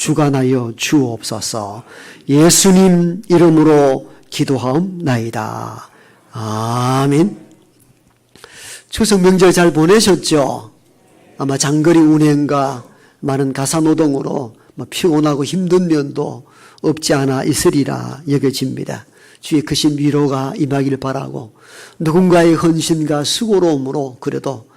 주관하여 주옵소서. 예수님 이름으로 기도하옵나이다. 아멘. 추석 명절 잘 보내셨죠? 아마 장거리 운행과 많은 가사노동으로 피곤하고 힘든 면도 없지 않아 있으리라 여겨집니다. 주의 크신 위로가 임하길 바라고, 누군가의 헌신과 수고로움으로 그래도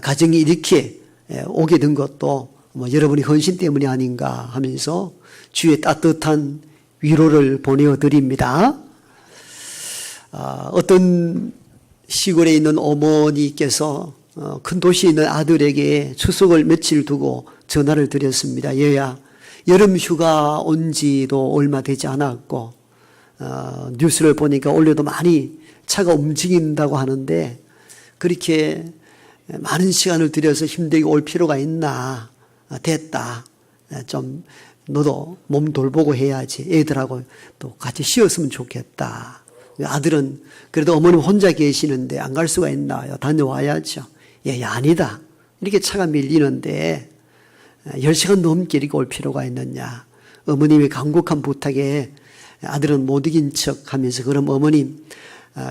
가정이 이렇게 오게 된 것도 여러분의 헌신 때문이 아닌가 하면서 주의 따뜻한 위로를 보내드립니다. 어떤 시골에 있는 어머니께서 큰 도시에 있는 아들에게 추석을 며칠 두고 전화를 드렸습니다. 얘야, 여름 휴가 온 지도 얼마 되지 않았고 뉴스를 보니까 올해도 많이 차가 움직인다고 하는데 그렇게 많은 시간을 들여서 힘들게 올 필요가 있나. 됐다. 좀 너도 몸 돌보고 해야지. 애들하고 또 같이 쉬었으면 좋겠다. 아들은 그래도 어머님 혼자 계시는데 안 갈 수가 있나요? 다녀와야죠. 예, 아니다. 이렇게 차가 밀리는데 10시간 넘게 이렇게 올 필요가 있느냐. 어머님의 간곡한 부탁에 아들은 못 이긴 척 하면서, 그럼 어머님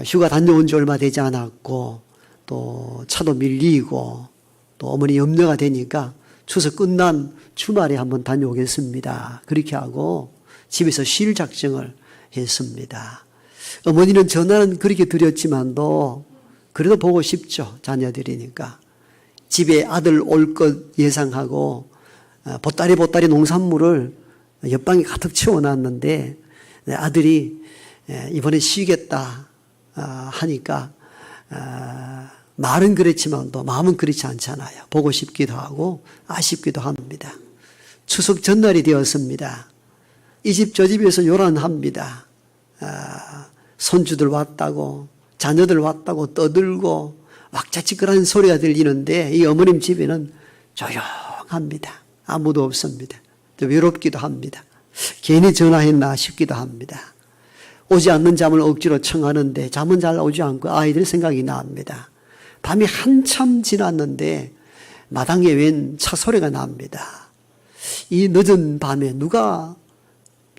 휴가 다녀온 지 얼마 되지 않았고 또 차도 밀리고 또 어머니 염려가 되니까 추석 끝난 주말에 한번 다녀오겠습니다. 그렇게 하고 집에서 쉴 작정을 했습니다. 어머니는 전화는 그렇게 드렸지만도 그래도 보고 싶죠. 자녀들이니까. 집에 아들 올 것 예상하고 보따리 농산물을 옆방에 가득 채워놨는데 아들이 이번에 쉬겠다 하니까 말은 그렇지만 또 마음은 그렇지 않잖아요. 보고 싶기도 하고 아쉽기도 합니다. 추석 전날이 되었습니다. 이 집 저 집에서 요란합니다. 손주들 왔다고, 자녀들 왔다고 떠들고 왁자지껄한 소리가 들리는데 이 어머님 집에는 조용합니다. 아무도 없습니다. 또 외롭기도 합니다. 괜히 전화했나 싶기도 합니다. 오지 않는 잠을 억지로 청하는데 잠은 잘 오지 않고 아이들 생각이 납니다. 밤이 한참 지났는데 마당에 웬 차 소리가 납니다. 이 늦은 밤에 누가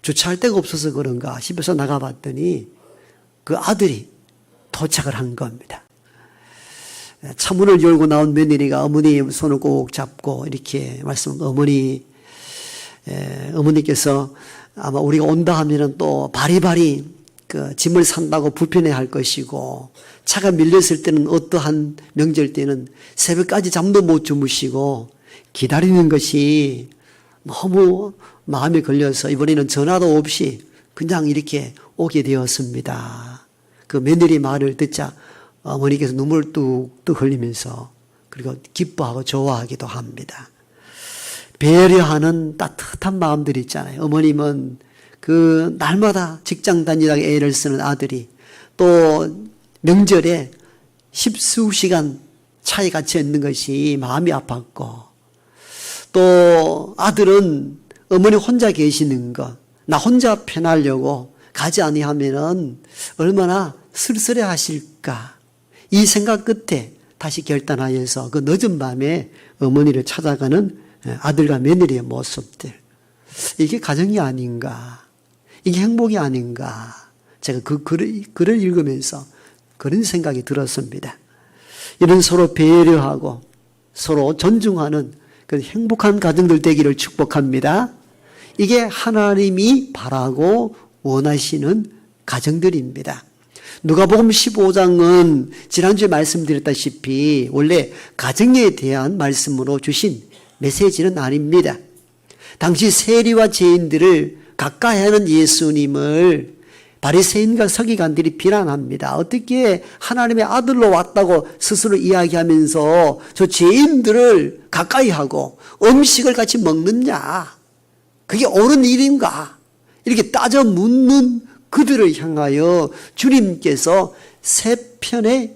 주차할 데가 없어서 그런가 싶어서 나가봤더니 그 아들이 도착을 한 겁니다. 차문을 열고 나온 며느리가 어머니 손을 꼭 잡고 이렇게 어머니께서 아마 우리가 온다 하면은 또 바리바리 그 짐을 산다고 불편해 할 것이고, 차가 밀렸을 때는 어떠한 명절 때는 새벽까지 잠도 못 주무시고 기다리는 것이 너무 마음에 걸려서 이번에는 전화도 없이 그냥 이렇게 오게 되었습니다. 그 며느리 말을 듣자 어머니께서 눈물 뚝뚝 흘리면서 그리고 기뻐하고 좋아하기도 합니다. 배려하는 따뜻한 마음들이 있잖아요. 어머님은 그 날마다 직장 다니다가 애를 쓰는 아들이 또 명절에 십수시간 차에 갇혀 있는 것이 마음이 아팠고, 또 아들은 어머니 혼자 계시는 것, 나 혼자 편하려고 가지 아니하면은 얼마나 쓸쓸해 하실까, 이 생각 끝에 다시 결단하여서 그 늦은 밤에 어머니를 찾아가는 아들과 며느리의 모습들, 이게 가정이 아닌가, 이게 행복이 아닌가. 제가 그 글을 읽으면서 그런 생각이 들었습니다. 이런 서로 배려하고 서로 존중하는 그 행복한 가정들 되기를 축복합니다. 이게 하나님이 바라고 원하시는 가정들입니다. 누가복음 15장은 지난주에 말씀드렸다시피 원래 가정에 대한 말씀으로 주신 메시지는 아닙니다. 당시 세리와 죄인들을 가까이 하는 예수님을 바리새인과 서기관들이 비난합니다. 어떻게 하나님의 아들로 왔다고 스스로 이야기하면서 저 죄인들을 가까이 하고 음식을 같이 먹느냐, 그게 옳은 일인가, 이렇게 따져 묻는 그들을 향하여 주님께서 세 편의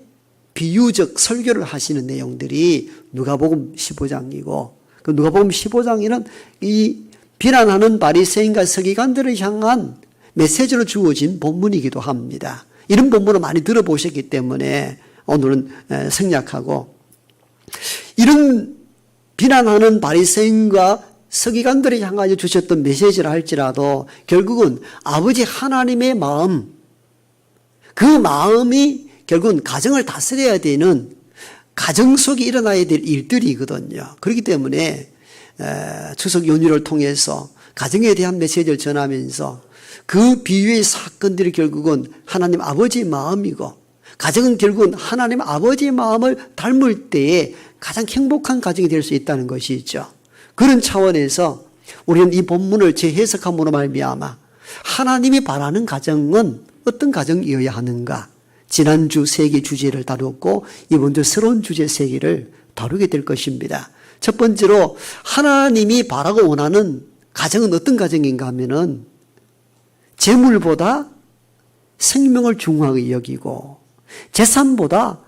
비유적 설교를 하시는 내용들이 누가복음 15장이고, 그 누가복음 15장에는 이 비난하는 바리새인과 서기관들을 향한 메시지로 주어진 본문이기도 합니다. 이런 본문을 많이 들어보셨기 때문에 오늘은 생략하고, 이런 비난하는 바리새인과 서기관들이 향하여 주셨던 메시지를 할지라도 결국은 아버지 하나님의 마음, 그 마음이 결국은 가정을 다스려야 되는 가정 속에 일어나야 될 일들이거든요. 그렇기 때문에 추석 연휴를 통해서 가정에 대한 메시지를 전하면서 그 비유의 사건들이 결국은 하나님 아버지의 마음이고 가정은 결국은 하나님 아버지의 마음을 닮을 때에 가장 행복한 가정이 될 수 있다는 것이죠. 그런 차원에서 우리는 이 본문을 재해석함으로 말미암아 하나님이 바라는 가정은 어떤 가정이어야 하는가? 지난주 세 개 주제를 다뤘고 이번 주 새로운 주제 세 개를 다루게 될 것입니다. 첫 번째로 하나님이 바라고 원하는 가정은 어떤 가정인가 하면은 재물보다 생명을 중요하게 여기고 재산보다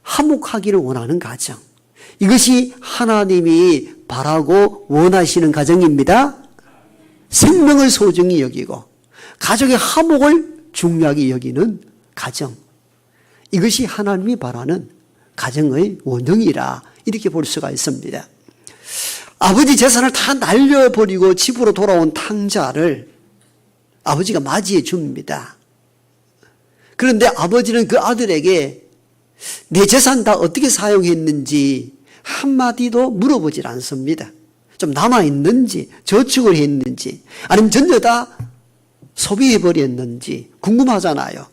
화목하기를 원하는 가정. 이것이 하나님이 바라고 원하시는 가정입니다. 생명을 소중히 여기고 가족의 화목을 중요하게 여기는 가정. 이것이 하나님이 바라는 가정의 원형이라 이렇게 볼 수가 있습니다. 아버지 재산을 다 날려버리고 집으로 돌아온 탕자를 아버지가 맞이해 줍니다. 그런데 아버지는 그 아들에게 내 재산 다 어떻게 사용했는지 한마디도 물어보질 않습니다. 좀 남아있는지 저축을 했는지 아니면 전혀 다 소비해버렸는지 궁금하잖아요.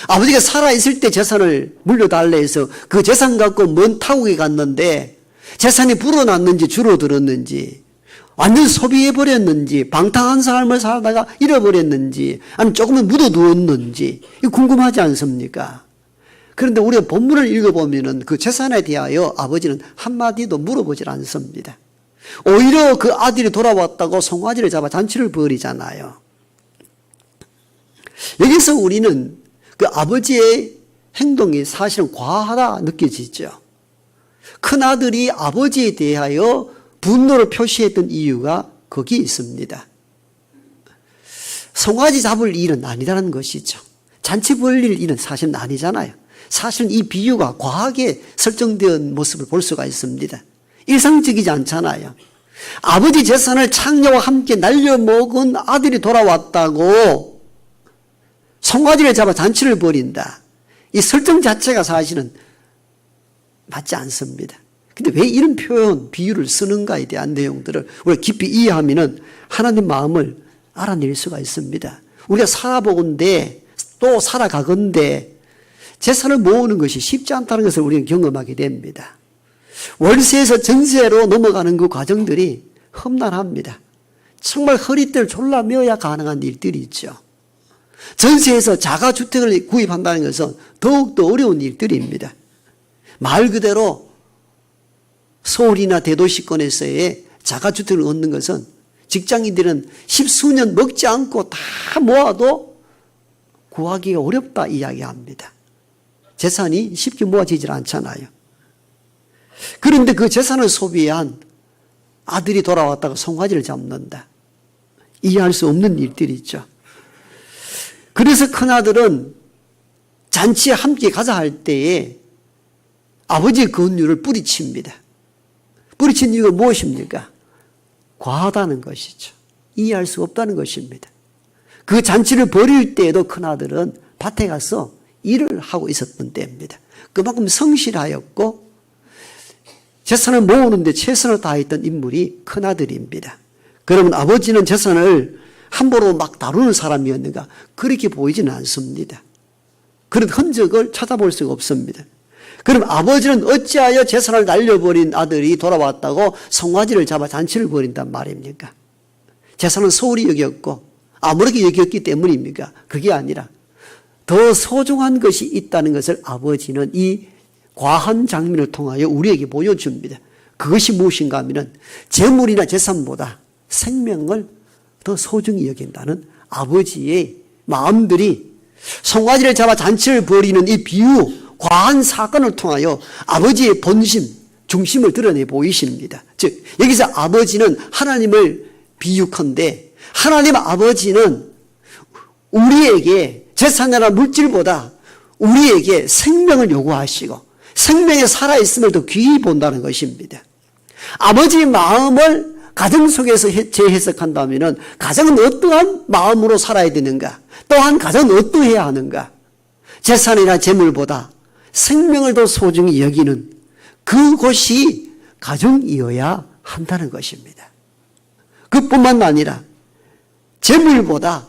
아버지가 살아있을 때 재산을 물려달라 해서 그 재산 갖고 먼 타국에 갔는데 재산이 불어났는지 줄어들었는지 완전 소비해버렸는지 방탕한 삶을 살다가 잃어버렸는지 아니면 조금은 묻어두었는지 이거 궁금하지 않습니까? 그런데 우리가 본문을 읽어보면 그 재산에 대하여 아버지는 한마디도 물어보질 않습니다. 오히려 그 아들이 돌아왔다고 송아지를 잡아 잔치를 벌이잖아요. 여기서 우리는 그 아버지의 행동이 사실은 과하다 느껴지죠. 큰아들이 아버지에 대하여 분노를 표시했던 이유가 거기에 있습니다. 송아지 잡을 일은 아니라는 것이죠. 잔치 벌릴 일은 사실은 아니잖아요. 사실은 이 비유가 과하게 설정된 모습을 볼 수가 있습니다. 일상적이지 않잖아요. 아버지 재산을 창녀와 함께 날려먹은 아들이 돌아왔다고 송아지를 잡아 잔치를 벌인다. 이 설정 자체가 사실은 맞지 않습니다. 근데 왜 이런 표현, 비유를 쓰는가에 대한 내용들을 우리가 깊이 이해하면 하나님 마음을 알아낼 수가 있습니다. 우리가 살아보건대 또 살아가건대 재산을 모으는 것이 쉽지 않다는 것을 우리는 경험하게 됩니다. 월세에서 전세로 넘어가는 그 과정들이 험난합니다. 정말 허리띠를 졸라매어야 가능한 일들이 있죠. 전세에서 자가주택을 구입한다는 것은 더욱더 어려운 일들입니다. 말 그대로 서울이나 대도시권에서의 자가주택을 얻는 것은 직장인들은 십수년 먹지 않고 다 모아도 구하기가 어렵다 이야기합니다. 재산이 쉽게 모아지질 않잖아요. 그런데 그 재산을 소비한 아들이 돌아왔다가 송아지를 잡는다. 이해할 수 없는 일들이죠. 그래서 큰아들은 잔치에 함께 가자 할 때에 아버지의 권유를 뿌리칩니다. 뿌리친 이유가 무엇입니까? 과하다는 것이죠. 이해할 수 없다는 것입니다. 그 잔치를 벌일 때에도 큰아들은 밭에 가서 일을 하고 있었던 때입니다. 그만큼 성실하였고 재산을 모으는 데 최선을 다했던 인물이 큰아들입니다. 그러면 아버지는 재산을 함부로 막 다루는 사람이었는가? 그렇게 보이지는 않습니다. 그런 흔적을 찾아볼 수가 없습니다. 그럼 아버지는 어찌하여 재산을 날려버린 아들이 돌아왔다고 송아지를 잡아 잔치를 벌인단 말입니까? 재산은 소홀히 여겼고 아무렇게 여겼기 때문입니까? 그게 아니라 더 소중한 것이 있다는 것을 아버지는 이 과한 장면을 통하여 우리에게 보여줍니다. 그것이 무엇인가 하면 재물이나 재산보다 생명을 더 소중히 여긴다는 아버지의 마음들이 송아지를 잡아 잔치를 벌이는 이 비유, 과한 사건을 통하여 아버지의 본심, 중심을 드러내 보이십니다. 즉 여기서 아버지는 하나님을 비유컨대 하나님 아버지는 우리에게 재산이나 물질보다 우리에게 생명을 요구하시고 생명에 살아있음을 더 귀히 본다는 것입니다. 아버지의 마음을 가정 속에서 재해석한다면 가정은 어떠한 마음으로 살아야 되는가? 또한 가정은 어떠해야 하는가? 재산이나 재물보다 생명을 더 소중히 여기는 그곳이 가정이어야 한다는 것입니다. 그뿐만 아니라 재물보다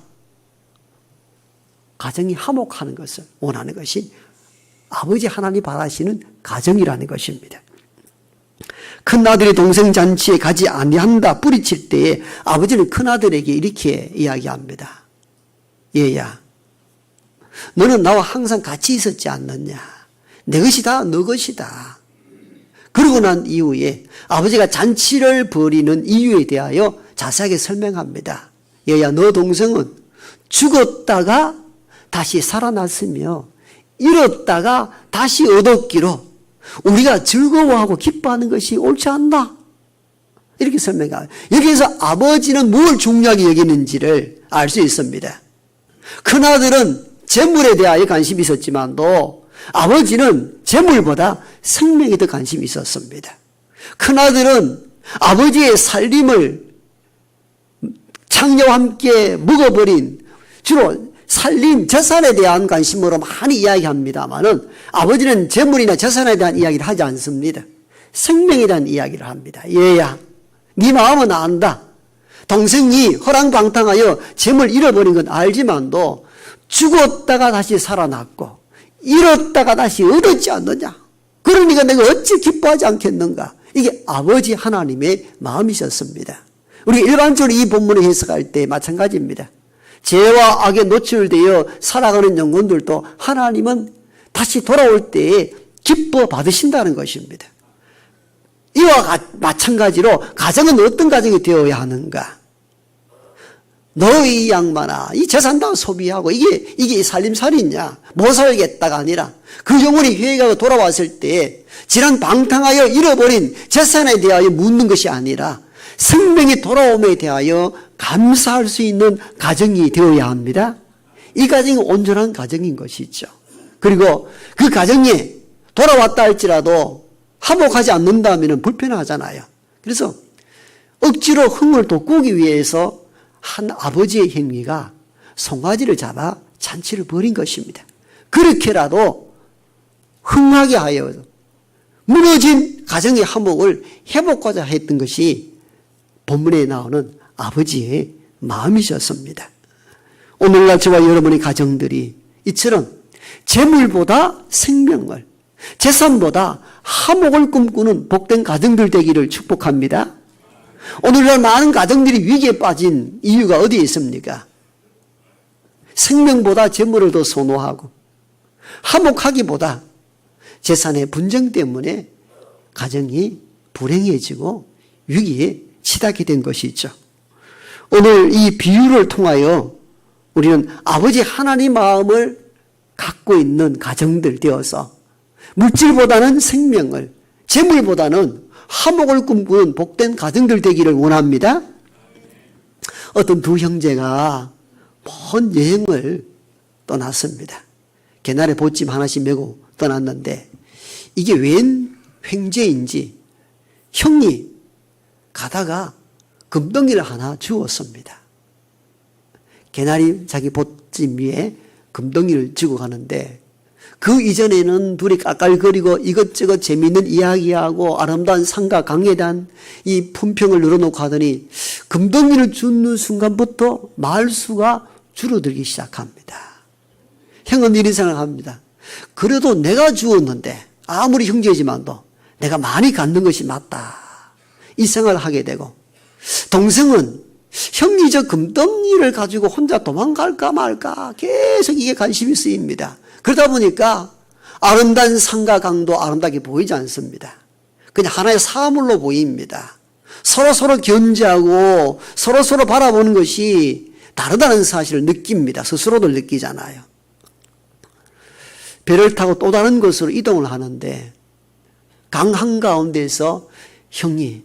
가정이 화목하는 것을 원하는 것이 아버지 하나님 바라시는 가정이라는 것입니다. 큰아들이 동생 잔치에 가지 아니한다 뿌리칠 때에 아버지는 큰아들에게 이렇게 이야기합니다. 얘야, 너는 나와 항상 같이 있었지 않느냐? 내 것이 다 너 것이다. 그러고 난 이후에 아버지가 잔치를 벌이는 이유에 대하여 자세하게 설명합니다. 얘야, 너 동생은 죽었다가 다시 살아났으며 잃었다가 다시 얻었기로 우리가 즐거워하고 기뻐하는 것이 옳지 않나? 이렇게 설명해요. 여기에서 아버지는 뭘 중요하게 여기는지를 알 수 있습니다. 큰아들은 재물에 대하여 관심이 있었지만도 아버지는 재물보다 생명에 더 관심이 있었습니다. 큰아들은 아버지의 살림을 창녀와 함께 먹어버린 주로 살림, 재산에 대한 관심으로 많이 이야기합니다만은 아버지는 재물이나 재산에 대한 이야기를 하지 않습니다. 생명에 대한 이야기를 합니다. 얘야, 네 마음은 안다. 동생이 허랑방탕하여 재물 잃어버린 건 알지만도 죽었다가 다시 살아났고 잃었다가 다시 얻었지 않느냐. 그러니까 내가 어찌 기뻐하지 않겠는가. 이게 아버지 하나님의 마음이셨습니다. 우리가 일반적으로 이 본문을 해석할 때 마찬가지입니다. 죄와 악에 노출되어 살아가는 영혼들도 하나님은 다시 돌아올 때에 기뻐 받으신다는 것입니다. 이와 마찬가지로 가정은 어떤 가정이 되어야 하는가? 너희 양반아, 이 재산 다 소비하고 이게 살림살이냐? 못 살겠다가 아니라 그 영혼이 회개하고 돌아왔을 때 지난 방탕하여 잃어버린 재산에 대하여 묻는 것이 아니라 생명이 돌아옴에 대하여 감사할 수 있는 가정이 되어야 합니다. 이 가정이 온전한 가정인 것이죠. 그리고 그 가정에 돌아왔다 할지라도 화목하지 않는다면 불편하잖아요. 그래서 억지로 흥을 돋구기 위해서 한 아버지의 행위가 송아지를 잡아 잔치를 벌인 것입니다. 그렇게라도 흥하게 하여 무너진 가정의 화목을 회복하자 했던 것이 본문에 나오는 아버지의 마음이셨습니다. 오늘날 저와 여러분의 가정들이 이처럼 재물보다 생명을, 재산보다 화목을 꿈꾸는 복된 가정들 되기를 축복합니다. 오늘날 많은 가정들이 위기에 빠진 이유가 어디에 있습니까? 생명보다 재물을 더 선호하고 화목하기보다 재산의 분쟁 때문에 가정이 불행해지고 위기에 치닫게 된 것이죠. 오늘 이 비유를 통하여 우리는 아버지 하나님 마음을 갖고 있는 가정들 되어서 물질보다는 생명을, 재물보다는 화목을 꿈꾸는 복된 가정들 되기를 원합니다. 어떤 두 형제가 먼 여행을 떠났습니다. 개나리 보찜 하나씩 메고 떠났는데 이게 웬 횡재인지 형이 가다가 금덩이를 하나 주웠습니다. 개나리 자기 보찜 위에 금덩이를 쥐고 가는데 그 이전에는 둘이 깔깔거리고 이것저것 재미있는 이야기하고 아름다운 산과 강에 대한 이 품평을 늘어놓고 하더니 금덩이를 줍는 순간부터 말수가 줄어들기 시작합니다. 형은 이런 생각합니다. 그래도 내가 주었는데 아무리 형제지만도 내가 많이 갖는 것이 맞다. 이 생각을 하게 되고 동생은 형이 저 금덩이를 가지고 혼자 도망갈까 말까 계속 이게 관심이 쓰입니다. 그러다 보니까 아름다운 산과 강도 아름답게 보이지 않습니다. 그냥 하나의 사물로 보입니다. 서로 견제하고 서로 바라보는 것이 다르다는 사실을 느낍니다. 스스로도 느끼잖아요. 배를 타고 또 다른 곳으로 이동을 하는데 강 한가운데서 형이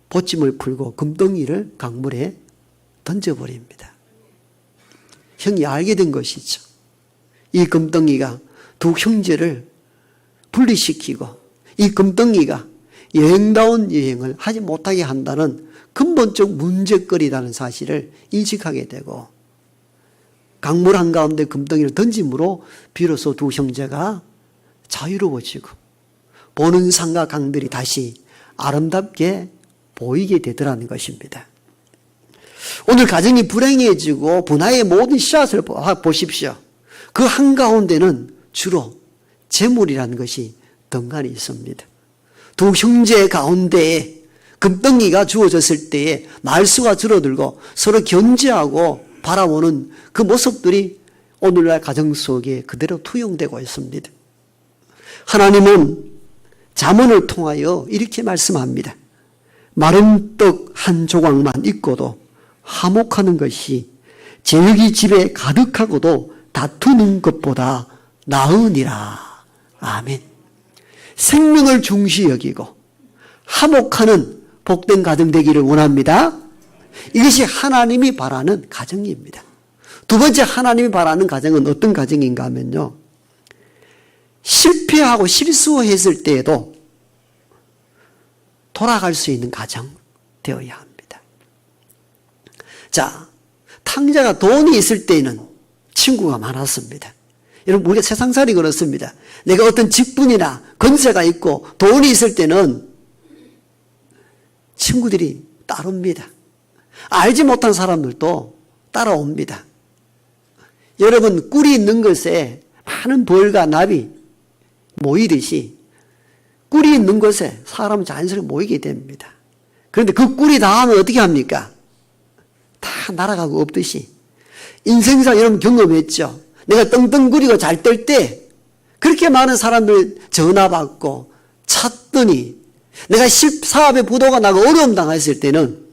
보찜을 풀고 금덩이를 강물에 던져버립니다. 형이 알게 된 것이죠. 이 금덩이가 두 형제를 분리시키고 이 금덩이가 여행다운 여행을 하지 못하게 한다는 근본적 문제거리라는 사실을 인식하게 되고 강물 한가운데 금덩이를 던짐으로 비로소 두 형제가 자유로워지고 보는 산과 강들이 다시 아름답게 보이게 되더라는 것입니다. 오늘 가정이 불행해지고 분화의 모든 씨앗을 보십시오. 그 한가운데는 주로 재물이라는 것이 덩간이 있습니다. 두 형제 가운데에 금덩이가 주어졌을 때에 말수가 줄어들고 서로 견제하고 바라보는 그 모습들이 오늘날 가정 속에 그대로 투영되고 있습니다. 하나님은 잠언을 통하여 이렇게 말씀합니다. 마른 떡 한 조각만 있고도 화목하는 것이 제육이 집에 가득하고도 다투는 것보다 나으니라. 아멘. 생명을 중시 여기고 화목하는 복된 가정 되기를 원합니다. 이것이 하나님이 바라는 가정입니다. 두 번째 하나님이 바라는 가정은 어떤 가정인가 하면요. 실패하고 실수했을 때에도 돌아갈 수 있는 가정 되어야 합니다. 자, 탕자가 돈이 있을 때에는 친구가 많았습니다. 여러분, 우리가 세상살이 그렇습니다. 내가 어떤 직분이나 권세가 있고 돈이 있을 때는 친구들이 따릅니다. 알지 못한 사람들도 따라옵니다. 여러분, 꿀이 있는 것에 많은 벌과 납이 모이듯이 꿀이 있는 곳에 사람은 자연스럽게 모이게 됩니다. 그런데 그 꿀이 다 하면 어떻게 합니까? 다 날아가고 없듯이. 인생사 여러분 경험했죠? 내가 떵떵거리고 잘 뜰 때 그렇게 많은 사람들 전화 받고 찾더니 내가 사업에 부도가 나고 어려움 당했을 때는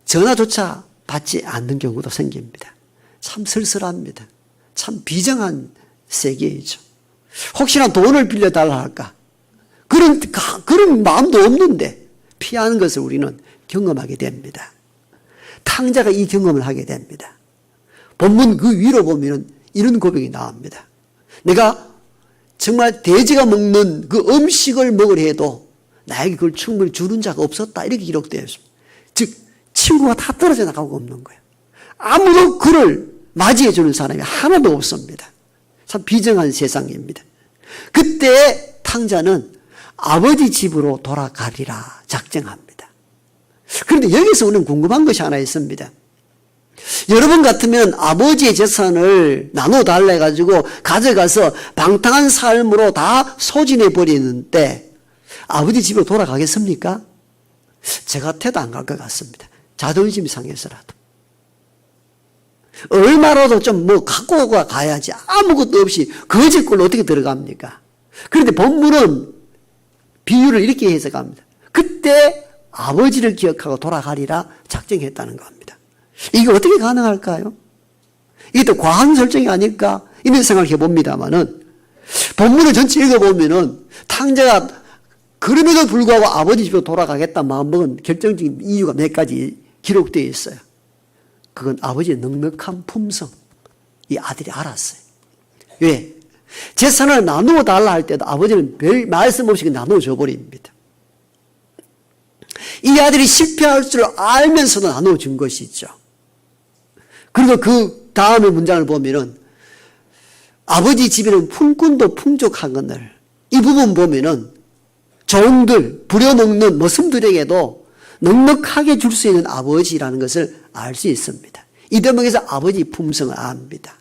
전화조차 받지 않는 경우도 생깁니다. 참 쓸쓸합니다. 참 비정한 세계이죠. 혹시나 돈을 빌려달라 할까? 그런 마음도 없는데 피하는 것을 우리는 경험하게 됩니다. 탕자가 이 경험을 하게 됩니다. 본문 그 위로 보면 이런 고백이 나옵니다. 내가 정말 돼지가 먹는 그 음식을 먹으려 해도 나에게 그걸 충분히 주는 자가 없었다. 이렇게 기록되어 있습니다. 즉 친구가 다 떨어져 나가고 없는 거예요. 아무도 그를 맞이해 주는 사람이 하나도 없습니다. 참 비정한 세상입니다. 그때 탕자는 아버지 집으로 돌아가리라 작정합니다. 그런데 여기서 우리는 궁금한 것이 하나 있습니다. 여러분 같으면 아버지의 재산을 나눠달라 해가지고 가져가서 방탕한 삶으로 다 소진해 버리는데 아버지 집으로 돌아가겠습니까? 제 같아도 안 갈 것 같습니다. 자존심 상해서라도. 얼마라도 좀 갖고 가야지. 아무것도 없이 거짓골로 어떻게 들어갑니까? 그런데 본문은 비유를 이렇게 해석합니다. 그때 아버지를 기억하고 돌아가리라 작정했다는 겁니다. 이게 어떻게 가능할까요? 이게 또 과한 설정이 아닐까? 이런 생각을 해봅니다만은 본문을 전체 읽어보면은 탕자가 그럼에도 불구하고 아버지 집으로 돌아가겠다 마음먹은 결정적인 이유가 몇 가지 기록되어 있어요. 그건 아버지의 넉넉한 품성. 이 아들이 알았어요. 왜? 재산을 나누어 달라 할 때도 아버지는 별 말씀 없이 나누어 줘버립니다. 이 아들이 실패할 줄 알면서도 나누어 준 것이죠. 그리고 그 다음의 문장을 보면은 아버지 집에는 품꾼도 풍족하거늘 이 부분 보면은 종들, 부려먹는 머슴들에게도 넉넉하게 줄 수 있는 아버지라는 것을 알 수 있습니다. 이 대목에서 아버지 품성을 압니다.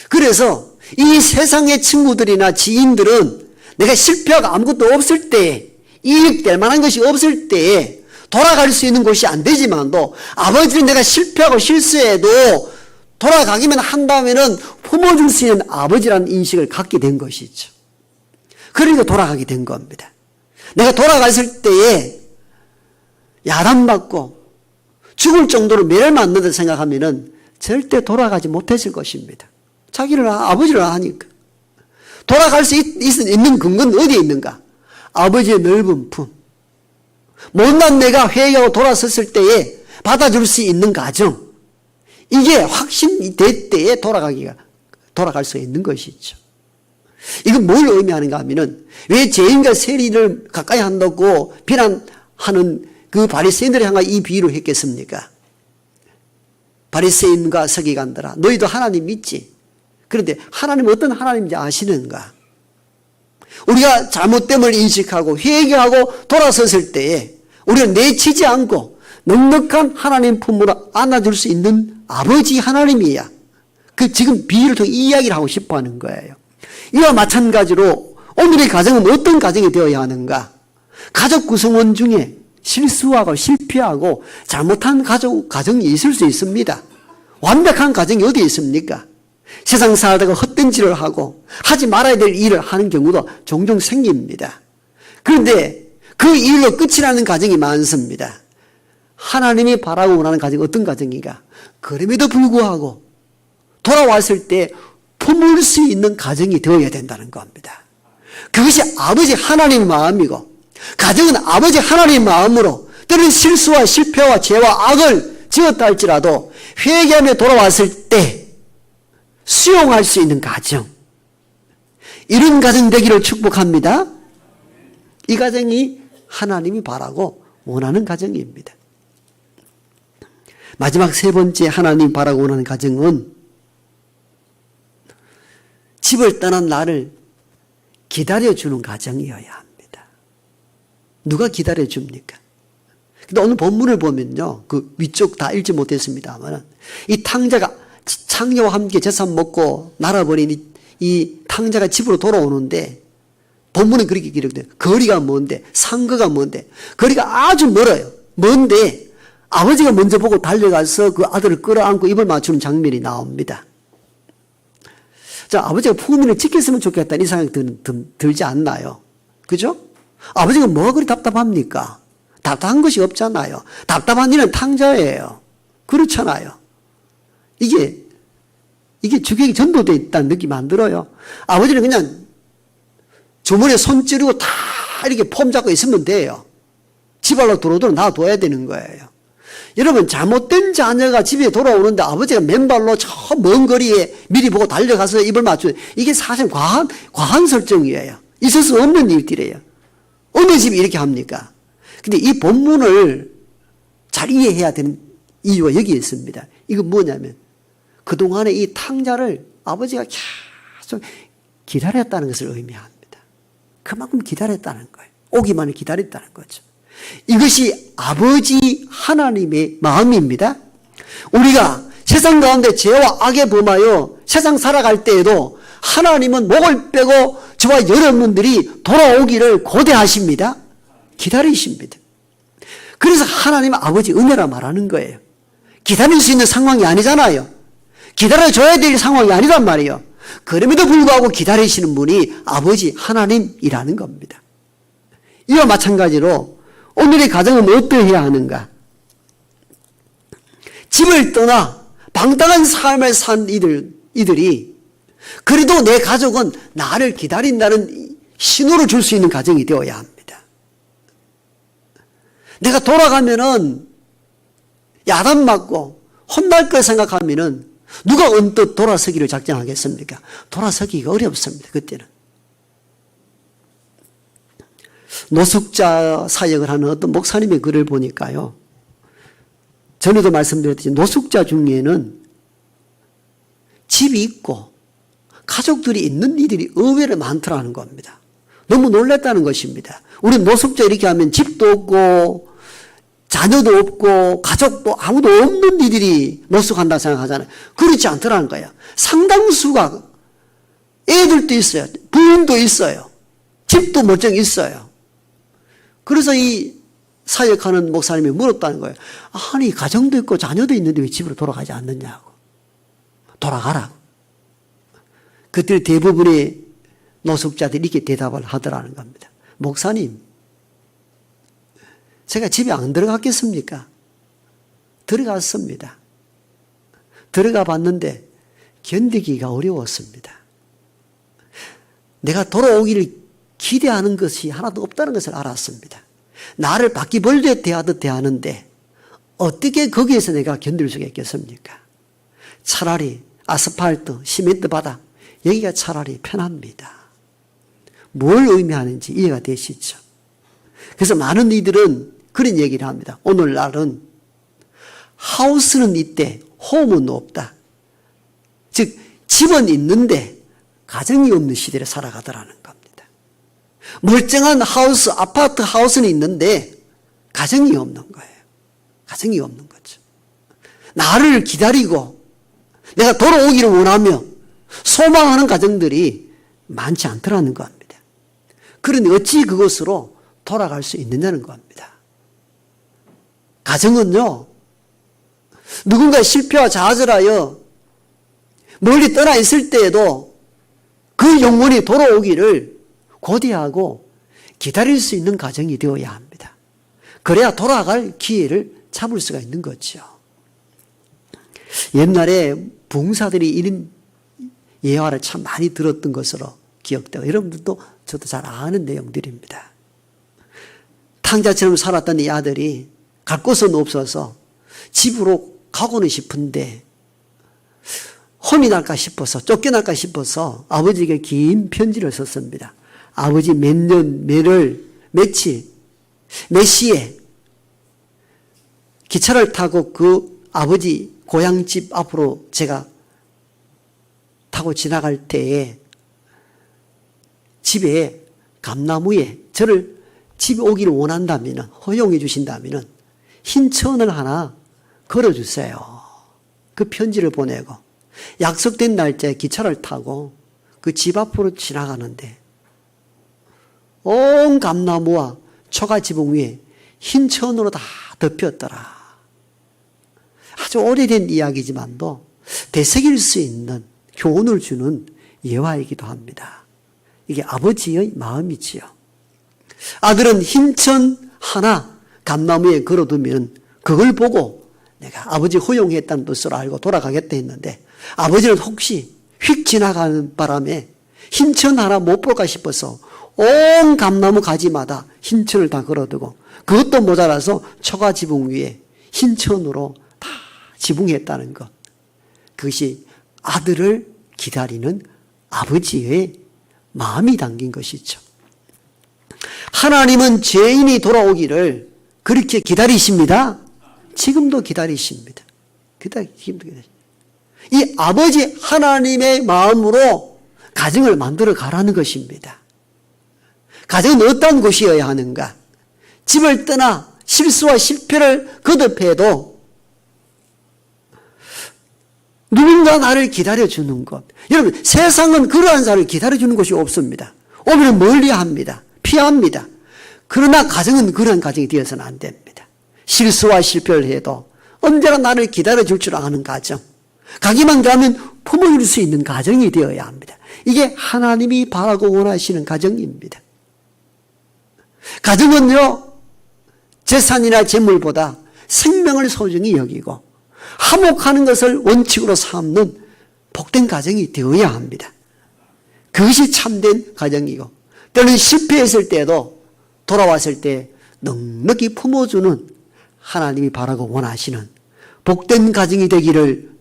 그래서 이 세상의 친구들이나 지인들은 내가 실패하고 아무것도 없을 때, 이익될 만한 것이 없을 때 돌아갈 수 있는 곳이 안 되지만도 아버지는 내가 실패하고 실수해도 돌아가기만 한다면은 품어줄 수 있는 아버지라는 인식을 갖게 된 것이죠. 그러니까 돌아가게 된 겁니다. 내가 돌아갔을 때에 야단받고 죽을 정도로 매를 맞는다 생각하면은 절대 돌아가지 못했을 것입니다. 자기를 아버지를 아니까. 돌아갈 수 있는 근거는 어디에 있는가? 아버지의 넓은 품. 못난 내가 회개하고 돌아섰을 때에 받아줄 수 있는 가정. 이게 확신이 될 때에 돌아갈 수 있는 것이죠. 이건 뭘 의미하는가 하면은 왜 죄인과 세리를 가까이 한다고 비난하는 그 바리새인들을 향하여 이 비유를 했겠습니까? 바리새인과 서기관들아, 너희도 하나님 믿지? 그런데 하나님 어떤 하나님인지 아시는가? 우리가 잘못됨을 인식하고 회개하고 돌아섰을 때에 우리가 내치지 않고 넉넉한 하나님 품으로 안아줄 수 있는 아버지 하나님이야. 그 지금 비유를 통해 이야기를 하고 싶어 하는 거예요. 이와 마찬가지로 오늘의 가정은 어떤 가정이 되어야 하는가? 가족 구성원 중에 실수하고 실패하고 잘못한 가정이 있을 수 있습니다. 완벽한 가정이 어디 있습니까? 세상 살다가 헛된 짓을 하고 하지 말아야 될 일을 하는 경우도 종종 생깁니다. 그런데 그 일로 끝이 나는 가정이 많습니다. 하나님이 바라고 원하는 가정이 어떤 가정인가? 그럼에도 불구하고 돌아왔을 때 품을 수 있는 가정이 되어야 된다는 겁니다. 그것이 아버지 하나님의 마음이고, 가정은 아버지 하나님의 마음으로 때로는 실수와 실패와 죄와 악을 지었다 할지라도 회개하며 돌아왔을 때 수용할 수 있는 가정, 이런 가정 되기를 축복합니다. 이 가정이 하나님이 바라고 원하는 가정입니다. 마지막 세 번째 하나님이 바라고 원하는 가정은 집을 떠난 나를 기다려주는 가정이어야 합니다. 누가 기다려줍니까? 근데 오늘 본문을 보면요, 그 위쪽 다 읽지 못했습니다만, 이 탕자가 창녀와 함께 제사 먹고 날아버린 이 탕자가 집으로 돌아오는데, 본문은 그렇게 기록돼요. 거리가 뭔데, 상거가 뭔데, 거리가 아주 멀어요. 먼데 아버지가 먼저 보고 달려가서 그 아들을 끌어안고 입을 맞추는 장면이 나옵니다. 자, 아버지가 풍문을 지켰으면 좋겠다는 이 생각이 들지 않나요? 그죠? 아버지가 뭐가 그리 답답합니까? 답답한 것이 없잖아요. 답답한 일은 탕자예요. 그렇잖아요. 이게 주객이 전도되어 있다는 느낌이 안 들어요. 아버지는 그냥 주머니에 손 찌르고 다 이렇게 폼 잡고 있으면 돼요. 집 안으로 들어오도록 놔둬야 되는 거예요. 여러분, 잘못된 자녀가 집에 돌아오는데 아버지가 맨발로 저 먼 거리에 미리 보고 달려가서 입을 맞추는, 이게 사실 과한 설정이에요. 있을 수 없는 일들이에요. 어느 집이 이렇게 합니까? 근데 이 본문을 잘 이해해야 되는 이유가 여기 있습니다. 이건 뭐냐면, 그동안에 이 탕자를 아버지가 계속 기다렸다는 것을 의미합니다. 그만큼 기다렸다는 거예요. 오기만을 기다렸다는 거죠. 이것이 아버지 하나님의 마음입니다. 우리가 세상 가운데 죄와 악에 범하여 세상 살아갈 때에도 하나님은 목을 빼고 저와 여러분들이 돌아오기를 고대하십니다. 기다리십니다. 그래서 하나님 아버지 은혜라 말하는 거예요. 기다릴 수 있는 상황이 아니잖아요. 기다려줘야 될 상황이 아니란 말이에요. 그럼에도 불구하고 기다리시는 분이 아버지 하나님이라는 겁니다. 이와 마찬가지로 오늘의 가정은 어떠해야 하는가? 집을 떠나 방탕한 삶을 산 이들이 그래도 내 가족은 나를 기다린다는 신호를 줄 수 있는 가정이 되어야 합니다. 내가 돌아가면은 야단 맞고 혼날 걸 생각하면은 누가 언뜻 돌아서기를 작정하겠습니까? 돌아서기가 어렵습니다. 그때는. 노숙자 사역을 하는 어떤 목사님의 글을 보니까요, 전에도 말씀드렸듯이 노숙자 중에는 집이 있고 가족들이 있는 이들이 의외로 많더라는 겁니다. 너무 놀랐다는 것입니다. 우리는 노숙자 이렇게 하면 집도 없고 자녀도 없고 가족도 아무도 없는 이들이 노숙한다 생각하잖아요. 그렇지 않더라는 거예요. 상당수가 애들도 있어요. 부인도 있어요. 집도 멀쩡히 있어요. 그래서 이 사역하는 목사님이 물었다는 거예요. 아니, 가정도 있고 자녀도 있는데 왜 집으로 돌아가지 않느냐고. 돌아가라고. 그때 대부분의 노숙자들이 이렇게 대답을 하더라는 겁니다. 목사님, 제가 집에 안 들어갔겠습니까? 들어갔습니다. 들어가 봤는데 견디기가 어려웠습니다. 내가 돌아오기를 기대하는 것이 하나도 없다는 것을 알았습니다. 나를 바퀴벌레 대하듯 대하는데 어떻게 거기에서 내가 견딜 수가 있겠습니까? 차라리 아스팔트, 시멘트 바닥, 여기가 차라리 편합니다. 뭘 의미하는지 이해가 되시죠? 그래서 많은 이들은 그런 얘기를 합니다. 오늘날은 하우스는 있대, 홈은 없다. 즉 집은 있는데 가정이 없는 시대를 살아가더라는 겁니다. 멀쩡한 하우스, 아파트 하우스는 있는데 가정이 없는 거예요. 가정이 없는 거죠. 나를 기다리고 내가 돌아오기를 원하며 소망하는 가정들이 많지 않더라는 겁니다. 그러니 어찌 그것으로 돌아갈 수 있느냐는 겁니다. 가정은요, 누군가 실패와 좌절하여 멀리 떠나 있을 때에도 그 영혼이 돌아오기를 고대하고 기다릴 수 있는 가정이 되어야 합니다. 그래야 돌아갈 기회를 잡을 수가 있는 거죠. 옛날에 부흥사들이 이런 예화를 참 많이 들었던 것으로 기억되고, 여러분들도 저도 잘 아는 내용들입니다. 탕자처럼 살았던 이 아들이 갈 곳은 없어서 집으로 가고는 싶은데 혼이 날까 싶어서, 쫓겨날까 싶어서 아버지에게 긴 편지를 썼습니다. 아버지 몇 년, 몇월, 며칠, 몇 시에 기차를 타고 그 아버지 고향집 앞으로 제가 타고 지나갈 때에 집에 감나무에 저를 집에 오기를 원한다면, 허용해 주신다면 흰 천을 하나 걸어주세요. 그 편지를 보내고 약속된 날짜에 기차를 타고 그 집 앞으로 지나가는데 온 감나무와 초가 지붕 위에 흰 천으로 다 덮였더라. 아주 오래된 이야기지만도 되새길 수 있는 교훈을 주는 예화이기도 합니다. 이게 아버지의 마음이지요. 아들은 흰 천 하나 감나무에 걸어두면 그걸 보고 내가 아버지 허용했다는 뜻으로 알고 돌아가겠다 했는데, 아버지는 혹시 휙 지나가는 바람에 흰 천 하나 못 볼까 싶어서 온 감나무 가지마다 흰 천을 다 걸어두고 그것도 모자라서 초가 지붕 위에 흰 천으로 다 지붕했다는 것. 그것이 아들을 기다리는 아버지의 마음이 담긴 것이죠. 하나님은 죄인이 돌아오기를 그렇게 기다리십니다. 지금도 기다리십니다. 지금도 기다리십니다. 이 아버지 하나님의 마음으로 가정을 만들어 가라는 것입니다. 가정은 어떤 곳이어야 하는가? 집을 떠나 실수와 실패를 거듭해도 누군가 나를 기다려주는 것. 여러분, 세상은 그러한 사람을 기다려주는 곳이 없습니다. 오히려 멀리합니다. 피합니다. 그러나 가정은 그런 가정이 되어서는 안 됩니다. 실수와 실패를 해도 언제나 나를 기다려줄 줄 아는 가정. 가기만 가면 품어줄 수 있는 가정이 되어야 합니다. 이게 하나님이 바라고 원하시는 가정입니다. 가정은요, 재산이나 재물보다 생명을 소중히 여기고 화목하는 것을 원칙으로 삼는 복된 가정이 되어야 합니다. 그것이 참된 가정이고, 때로는 실패했을 때도 돌아왔을 때 넉넉히 품어주는 하나님이 바라고 원하시는 복된 가정이 되기를